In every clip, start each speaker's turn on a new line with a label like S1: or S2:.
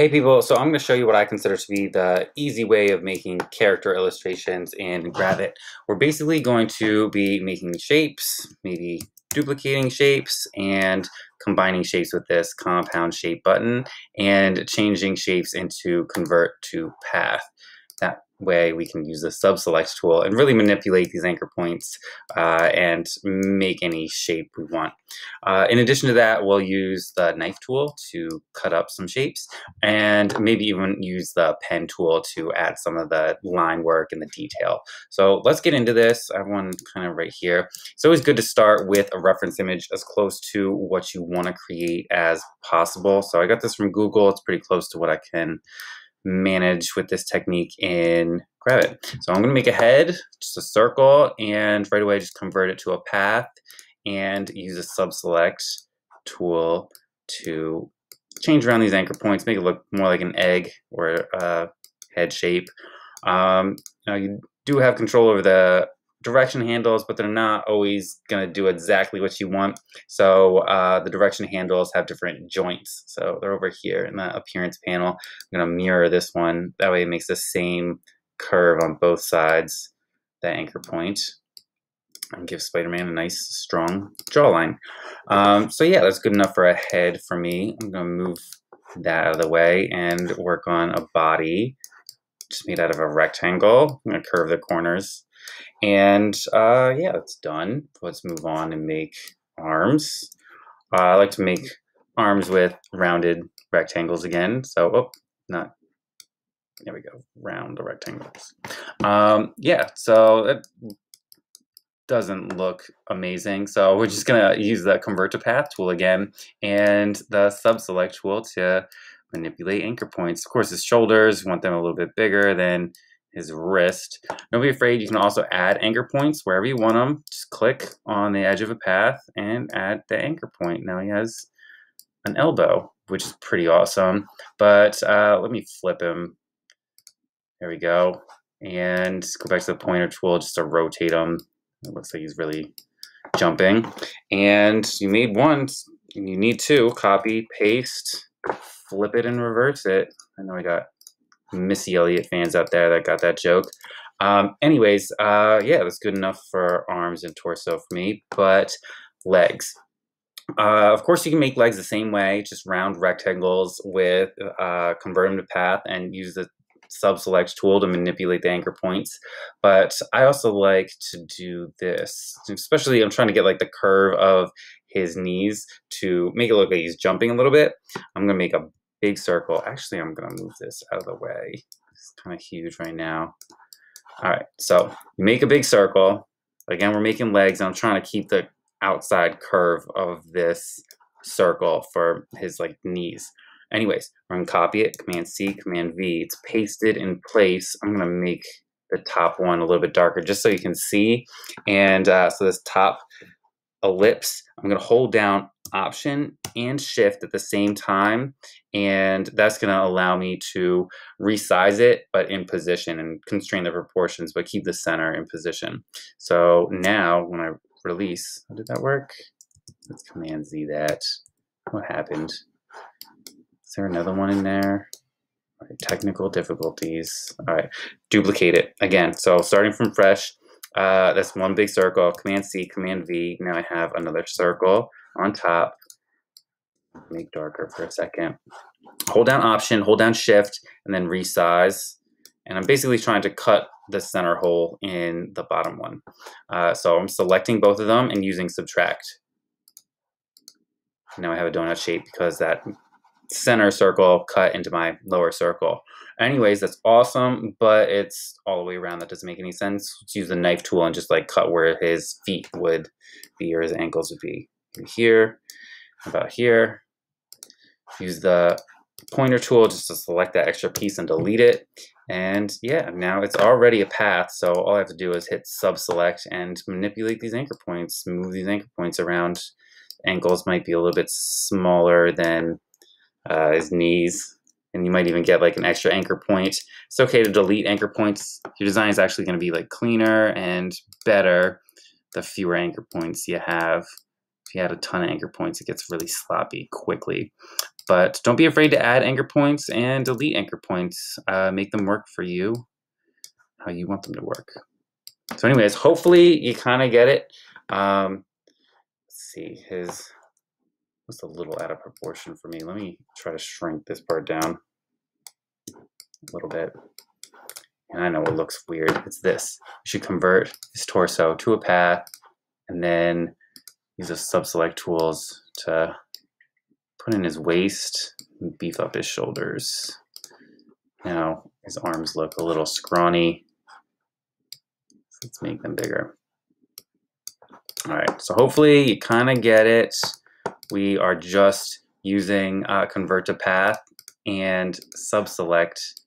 S1: Hey people, so I'm going to show you what I consider to be the easy way of making character illustrations in Gravit. We're basically going to be making shapes, maybe duplicating shapes, and combining shapes with this compound shape button, and changing shapes into convert to path. That way we can use the sub-select tool and really manipulate these anchor points and make any shape we want. In addition to that, we'll use the knife tool to cut up some shapes and maybe even use the pen tool to add some of the line work and the detail. So let's get into this. I have one kind of right here. It's always good to start with a reference image as close to what you want to create as possible. So I got this from Google. It's pretty close to what I can manage with this technique in Gravit. So I'm going to make a head, just a circle, and right away just convert it to a path and use a sub-select tool to change around these anchor points, make it look more like an egg or a head shape. Now you do have control over the direction handles, but they're not always going to do exactly what you want. So the direction handles have different joints. So they're over here in the appearance panel. I'm going to mirror this one. That way it makes the same curve on both sides, that anchor point, and give Spider-Man a nice, strong jawline. So yeah, that's good enough for a head for me. I'm going to move that out of the way and work on a body just made out of a rectangle. I'm going to curve the corners. And yeah, it's done. Let's move on and make arms. I like to make arms with rounded rectangles again. So, there we go, round the rectangles. Yeah, so it doesn't look amazing. So we're just gonna use the convert to path tool again and the sub-select tool to manipulate anchor points. Of course, his shoulders, we want them a little bit bigger than his wrist. Don't be afraid, you can also add anchor points wherever you want them. Just click on the edge of a path and add the anchor point. Now he has an elbow, which is pretty awesome. But let me flip him. There we go. And go back to the pointer tool just to rotate him. It looks like he's really jumping. And you made one, and you need two. Copy, paste, flip it, and reverse it. I know I got Missy Elliott fans out there that got that joke. Anyways, yeah, that's good enough for arms and torso for me, but legs. Of course, you can make legs the same way, just round rectangles with convert them to path and use the sub-select tool to manipulate the anchor points. But I also like to do this, especially I'm trying to get like the curve of his knees to make it look like he's jumping a little bit. I'm gonna make a big circle. Actually, I'm gonna move this out of the way. It's kind of huge right now. All right, so you make a big circle. Again, we're making legs, and I'm trying to keep the outside curve of this circle for his like knees. Anyways, we're gonna copy it, Command C, Command V. It's pasted in place. I'm gonna make the top one a little bit darker just so you can see. And so this top ellipse, I'm gonna hold down Option and Shift at the same time, and that's gonna allow me to resize it, but in position, and constrain the proportions, but keep the center in position. So now when I release, how did that work? Let's Command Z that. What happened? Is there another one in there? All right, technical difficulties. All right, duplicate it again. So starting from fresh, that's one big circle, Command C, Command V. Now I have another circle on top. Make darker for a second. Hold down Option, hold down Shift, and then resize. And I'm basically trying to cut the center hole in the bottom one. So I'm selecting both of them and using subtract. Now I have a donut shape because that center circle cut into my lower circle. Anyways, that's awesome, but it's all the way around. That doesn't make any sense. Let's use the knife tool and just like cut where his feet would be or his ankles would be. Here, about here. Use the pointer tool just to select that extra piece and delete it. And yeah, now it's already a path, so all I have to do is hit sub-select and manipulate these anchor points, move these anchor points around. Ankles might be a little bit smaller than his knees, and you might even get like an extra anchor point. It's okay to delete anchor points. Your design is actually going to be like cleaner and better the fewer anchor points you have. If you had a ton of anchor points, it gets really sloppy quickly. But don't be afraid to add anchor points and delete anchor points. Make them work for you how you want them to work. So anyways, hopefully you kind of get it. Let's see, his was a little out of proportion for me. Let me try to shrink this part down a little bit. And I know it looks weird. It's this. You should convert his torso to a path and then use the sub-select tools to put in his waist and beef up his shoulders. Now his arms look a little scrawny. So let's make them bigger. All right, so hopefully you kind of get it. We are just using convert to path and sub-select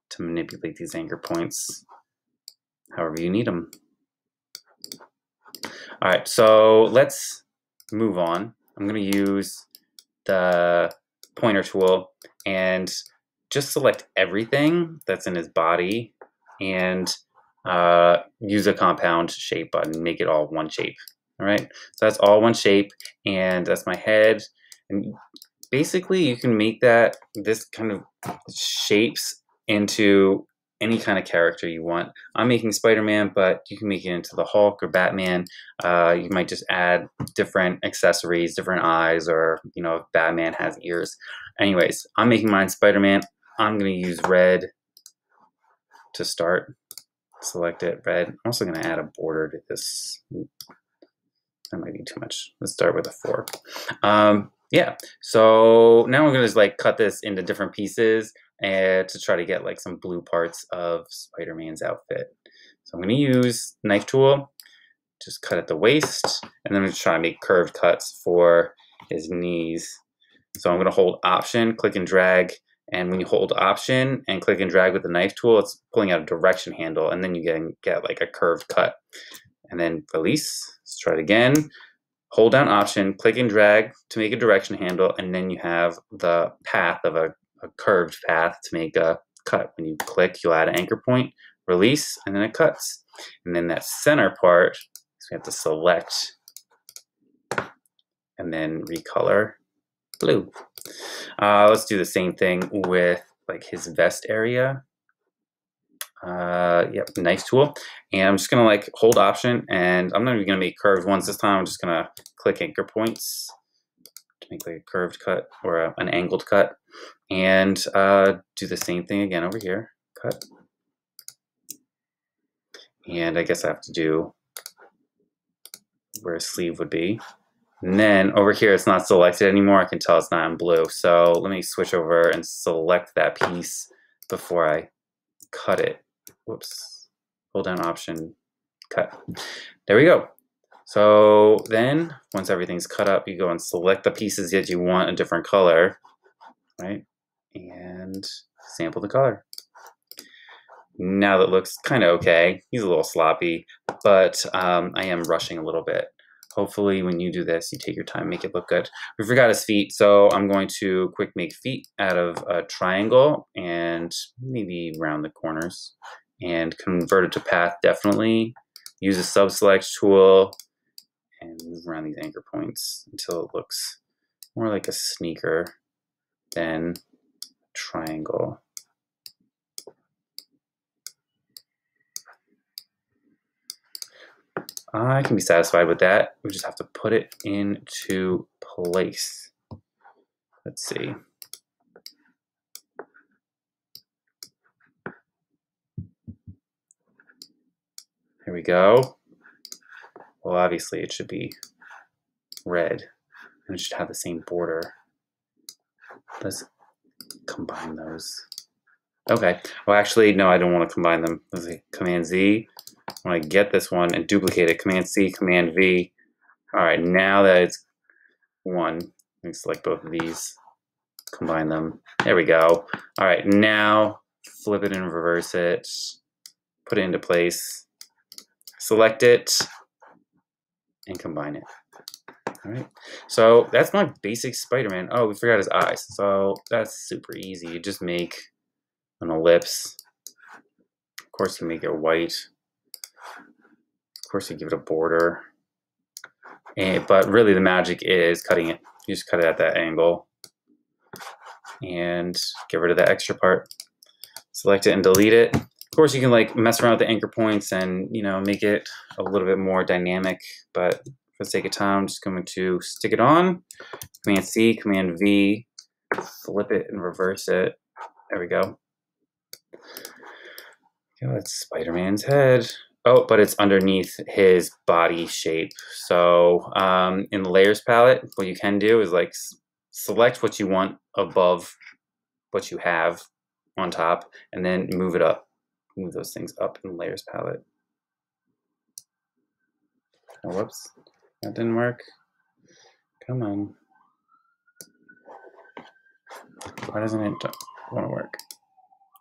S1: to manipulate these anchor points however you need them. All right, so let's move on. I'm going to use the pointer tool and just select everything that's in his body and use a compound shape button, make it all one shape. All right, so that's all one shape, and that's my head. And basically you can make this kind of shapes into any kind of character you want. I'm making Spider-Man, but you can make it into the Hulk or Batman. You might just add different accessories, different eyes, or if Batman has ears. Anyways, I'm making mine Spider-Man. I'm gonna use red to start. Select it, red. I'm also gonna add a border to this. That might be too much. Let's start with a 4. Yeah, so now I'm gonna just cut this into different pieces and to try to get some blue parts of Spider-Man's outfit. So I'm gonna use knife tool, just cut at the waist, and then I'm gonna try to make curved cuts for his knees. So I'm gonna hold Option, click and drag, and when you hold Option and click and drag with the knife tool, it's pulling out a direction handle, and then you get a curved cut. And then release. Let's try it again. Hold down Option, click and drag to make a direction handle, and then you have the path of a curved path to make a cut. When you click, you'll add an anchor point, release, and then it cuts. And then that center part, so we have to select and then recolor blue. Let's do the same thing with his vest area. Yep, knife tool, and I'm just gonna hold Option, and I'm not even gonna make curved ones this time. I'm just gonna click anchor points to make a curved cut or an angled cut, and do the same thing again over here. Cut, and I guess I have to do where a sleeve would be. And then over here, it's not selected anymore. I can tell it's not in blue. So let me switch over and select that piece before I cut it. Whoops. Hold down Option, cut. There we go. So then once everything's cut up, you go and select the pieces that you want a different color, right? And sample the color. Now that looks kind of okay. He's a little sloppy, but I am rushing a little bit. Hopefully when you do this, you take your time, make it look good. We forgot his feet, so I'm going to quick make feet out of a triangle and maybe round the corners and convert it to path, definitely. Use a sub-select tool and move around these anchor points until it looks more like a sneaker than a triangle. I can be satisfied with that. We just have to put it into place. Let's see. Here we go. Well, obviously it should be red, and it should have the same border. Let's combine those. Okay. Well, actually, no, I don't want to combine them. Let's see. Command Z. I want to get this one and duplicate it. Command C, Command V. All right, now that it's one, let me select both of these, combine them. There we go. All right, now flip it and reverse it, put it into place, select it, and combine it. All right, so that's my basic Spider-Man. Oh, we forgot his eyes. So that's super easy. You just make an ellipse. Of course, you make it white. Of course, you give it a border. But really, the magic is cutting it. You just cut it at that angle. and get rid of that extra part. Select it and delete it. Of course, you can like mess around with the anchor points and, you know, make it a little bit more dynamic, but for the sake of time, I'm just going to stick it on. Command C, Command V, flip it and reverse it. There we go. Okay, that's Spider-Man's head. Oh, but it's underneath his body shape. So in the layers palette, what you can do is like select what you want above what you have on top, and then move it up. Move those things up in the layers palette. Oh, whoops, that didn't work. Come on. Why doesn't it want to work?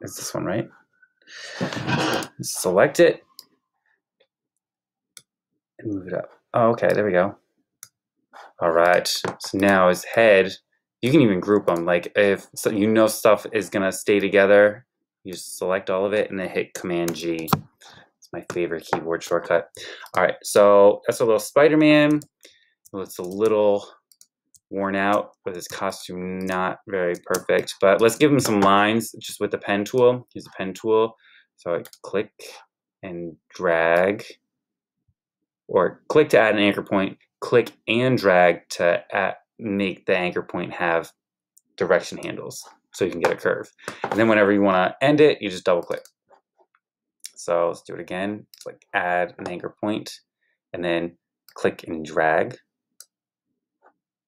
S1: It's this one, right? Select it and move it up. Oh, okay, there we go. All right, so now his head, you can even group them. Like if so you know stuff is gonna stay together, you just select all of it and then hit Command G. It's my favorite keyboard shortcut. All right, so that's a little Spider-Man. It's a little worn out with his costume not very perfect, but let's give him some lines just with the pen tool. Use the pen tool. So I click and drag, or click to add an anchor point, click and drag to make the anchor point have direction handles so you can get a curve. And then whenever you want to end it, you just double click. So let's do it again. It's like add an anchor point and then click and drag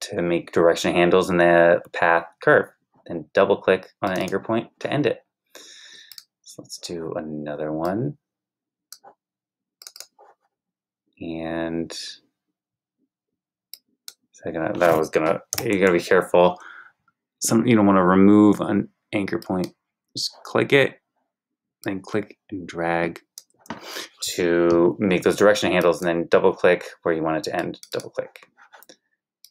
S1: to make direction handles in the path curve. Then double click on an anchor point to end it. So let's do another one. And you gotta be careful. You don't want to remove an anchor point. Just click it, then click and drag to make those direction handles, and then double click where you want it to end. Double click.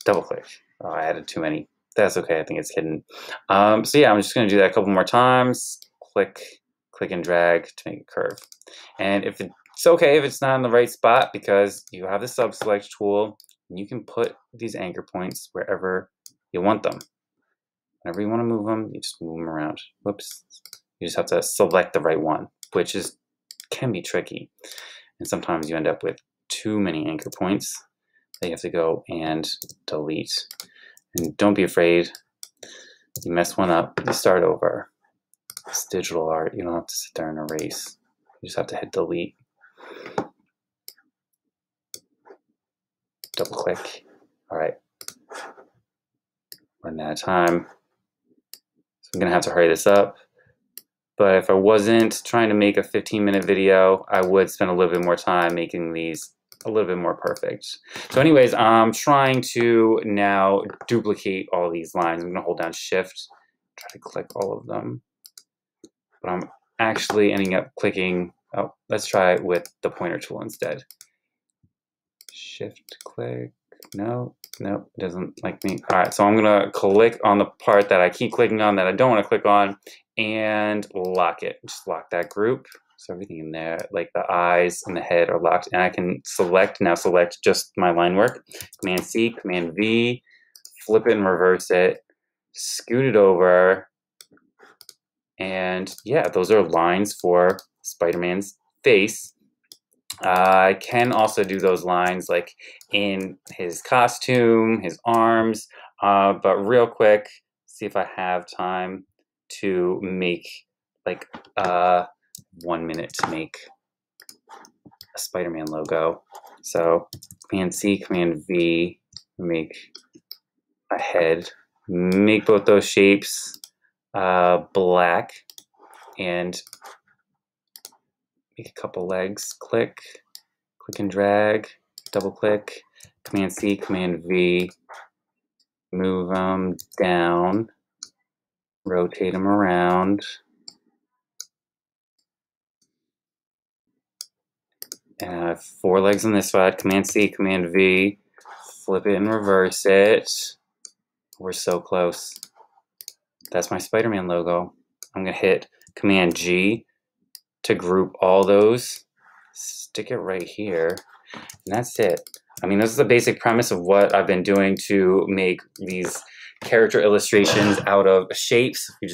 S1: Double click. Oh, I added too many. That's okay. I think it's hidden. So yeah, I'm just going to do that a couple more times. Click and drag to make a curve. And if it's okay if it's not in the right spot, because you have the sub select tool, and you can put these anchor points wherever you want them. Whenever you want to move them, you just move them around. Whoops. You just have to select the right one, which can be tricky. And sometimes you end up with too many anchor points that you have to go and delete. And don't be afraid. You mess one up, you start over. It's digital art. You don't have to sit there and erase. You just have to hit delete. Double click. All right. Running out of time. So I'm going to have to hurry this up. But if I wasn't trying to make a 15-minute video, I would spend a little bit more time making these a little bit more perfect. So anyways, I'm trying to now duplicate all these lines. I'm going to hold down Shift, try to click all of them. But I'm actually ending up clicking, oh, let's try it with the pointer tool instead. Shift, click, no, it doesn't like me. All right, so I'm gonna click on the part that I keep clicking on that I don't wanna click on and lock it. Just lock that group. So everything in there, like the eyes and the head are locked, and I can select just my line work. Command C, Command V, flip it and reverse it, scoot it over, and yeah, those are lines for Spider-Man's face. I can also do those lines like in his costume, his arms, but real quick, see if I have time to make like 1 minute to make a Spider-Man logo. So Command C, Command V, make a head, make both those shapes black, and make a couple legs. Click and drag, double click, Command C, Command V, move them down, rotate them around, and I have 4 legs on this side. Command C, Command V, flip it and reverse it. We're so close. That's my Spider-Man logo. I'm gonna hit Command G to group all those, stick it right here, and that's it. I mean, this is the basic premise of what I've been doing to make these character illustrations out of shapes. We